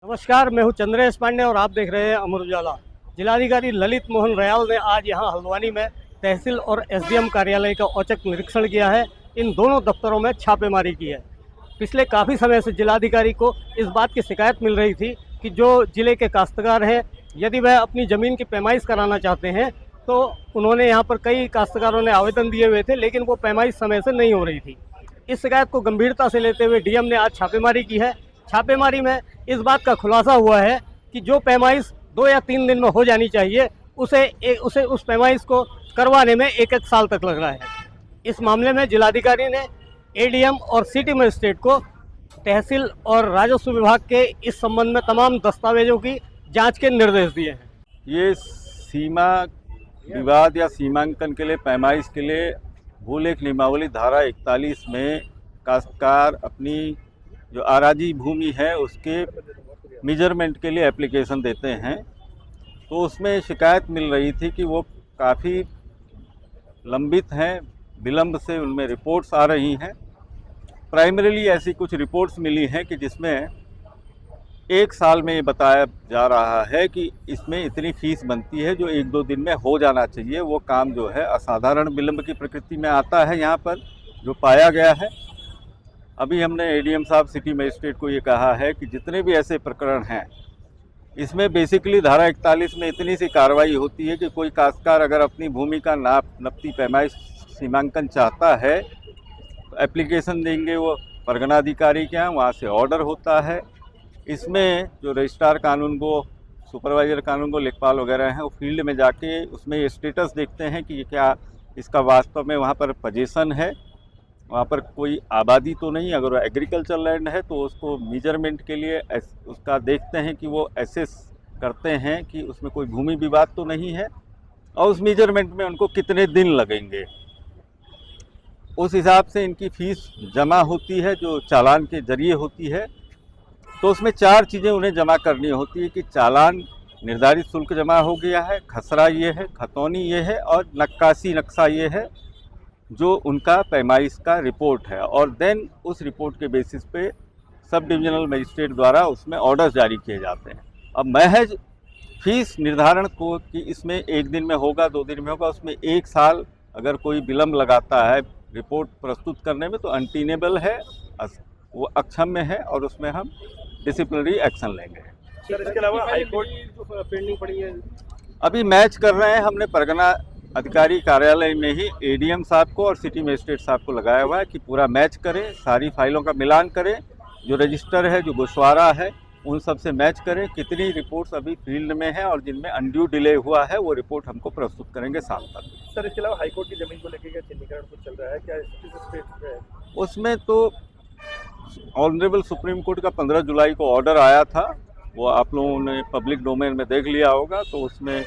नमस्कार, मैं हूं चंद्रेश पांडे और आप देख रहे हैं अमर उजाला। जिलाधिकारी ललित मोहन रयाल ने आज यहां हल्द्वानी में तहसील और एसडीएम कार्यालय का औचक निरीक्षण किया है। इन दोनों दफ्तरों में छापेमारी की है। पिछले काफ़ी समय से जिलाधिकारी को इस बात की शिकायत मिल रही थी कि जो जिले के काश्तकार हैं, यदि वह अपनी ज़मीन की पैमाइश कराना चाहते हैं तो उन्होंने यहाँ पर कई काश्तकारों ने आवेदन दिए हुए थे, लेकिन वो पैमाइश समय से नहीं हो रही थी। इस शिकायत को गंभीरता से लेते हुए डीएम ने आज छापेमारी की है। छापेमारी में इस बात का खुलासा हुआ है कि जो पैमाइश 2 या 3 दिन में हो जानी चाहिए उसे उस पैमाइश को करवाने में 1-1 साल तक लग रहा है। इस मामले में जिलाधिकारी ने एडीएम और सिटी मजिस्ट्रेट को तहसील और राजस्व विभाग के इस संबंध में तमाम दस्तावेजों की जांच के निर्देश दिए हैं। ये सीमा विवाद या सीमांकन के लिए पैमाइश के लिए भूलेख नियमावली धारा 41 में काश्तकार अपनी जो आराजी भूमि है उसके मेजरमेंट के लिए एप्लीकेशन देते हैं। तो उसमें शिकायत मिल रही थी कि वो काफ़ी लंबित हैं, विलंब से उनमें रिपोर्ट्स आ रही हैं। प्राइमरीली ऐसी कुछ रिपोर्ट्स मिली हैं कि जिसमें 1 साल में ये बताया जा रहा है कि इसमें इतनी फीस बनती है जो 1-2 दिन में हो जाना चाहिए। वो काम जो है असाधारण विलंब की प्रकृति में आता है यहाँ पर जो पाया गया है। अभी हमने एडीएम साहब सिटी मजिस्ट्रेट को ये कहा है कि जितने भी ऐसे प्रकरण हैं इसमें बेसिकली धारा 41 में इतनी सी कार्रवाई होती है कि कोई काश्तकार अगर अपनी भूमि का नपती पैमाइश सीमांकन चाहता है तो एप्लीकेशन देंगे वो परगना अधिकारी के यहाँ, वहाँ से ऑर्डर होता है। इसमें जो रजिस्ट्रार कानून को, सुपरवाइजर कानून को, लेखपाल वगैरह हैं वो फील्ड में जाके उसमें ये स्टेटस देखते हैं कि क्या इसका वास्तव में वहाँ पर पोजीशन है, वहाँ पर कोई आबादी तो नहीं। अगर वो एग्रीकल्चर लैंड है तो उसको मेजरमेंट के लिए उसका देखते हैं कि वो एसेस करते हैं कि उसमें कोई भूमि विवाद तो नहीं है और उस मेजरमेंट में उनको कितने दिन लगेंगे, उस हिसाब से इनकी फ़ीस जमा होती है जो चालान के जरिए होती है। तो उसमें 4 चीज़ें उन्हें जमा करनी होती है कि चालान निर्धारित शुल्क जमा हो गया है, खसरा ये है, खतौनी ये है और नक्काशी नक्शा ये है जो उनका पैमाइश का रिपोर्ट है। और देन उस रिपोर्ट के बेसिस पे सब डिविजनल मजिस्ट्रेट द्वारा उसमें ऑर्डर्स जारी किए जाते हैं। अब महज फीस निर्धारण को कि इसमें 1 दिन में होगा, 2 दिन में होगा, उसमें 1 साल अगर कोई विलम्ब लगाता है रिपोर्ट प्रस्तुत करने में तो अनटीनेबल है, वो अक्षम्य है और उसमें हम डिसिप्लिनरी एक्शन लेंगे। सर, इसके अलावा हाईकोर्ट जो पेंडिंग पड़ी है, अभी मैच कर रहे हैं। हमने परगना अधिकारी कार्यालय में ही एडीएम साहब को और सिटी मजिस्ट्रेट साहब को लगाया हुआ है कि पूरा मैच करें, सारी फाइलों का मिलान करें, जो रजिस्टर है, जो गोशवारा है, उन सब से मैच करें कितनी रिपोर्ट्स अभी फील्ड में है और जिनमें अनड्यू डिले हुआ है वो रिपोर्ट हमको प्रस्तुत करेंगे शाम तक। सर, इसके अलावा हाईकोर्ट की जमीन को लेकर चिन्हीकरण कुछ चल रहा है, क्या किस स्टेट पे है? उसमें तो ऑनरेबल सुप्रीम कोर्ट का 15 जुलाई को ऑर्डर आया था, वो आप लोगों ने पब्लिक डोमेन में देख लिया होगा। तो उसमें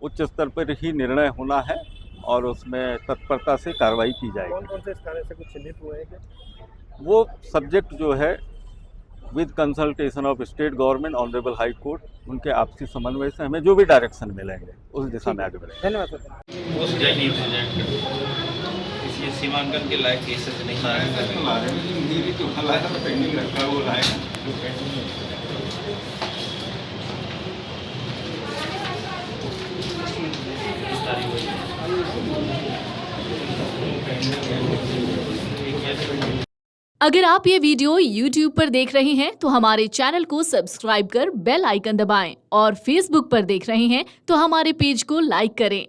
उच्च स्तर पर ही निर्णय होना है और उसमें तत्परता से कार्रवाई की जाएगी। कौन-कौन से स्थान से कुछ चिन्हित हुए हैं क्या? वो सब्जेक्ट जो है with consultation of state government honourable high court, उनके आपसी समन्वय से हमें जो भी डायरेक्शन मिलेंगे उस दिशा में आगे बढ़ेंगे। धन्यवाद सर। पोस्ट नहीं प्रेजेंट इसलिए सीमांकन के लायक केसेस नहीं आ रहे अगर आप ये वीडियो YouTube पर देख रहे हैं तो हमारे चैनल को सब्सक्राइब कर बेल आइकन दबाएं और Facebook पर देख रहे हैं तो हमारे पेज को लाइक करें।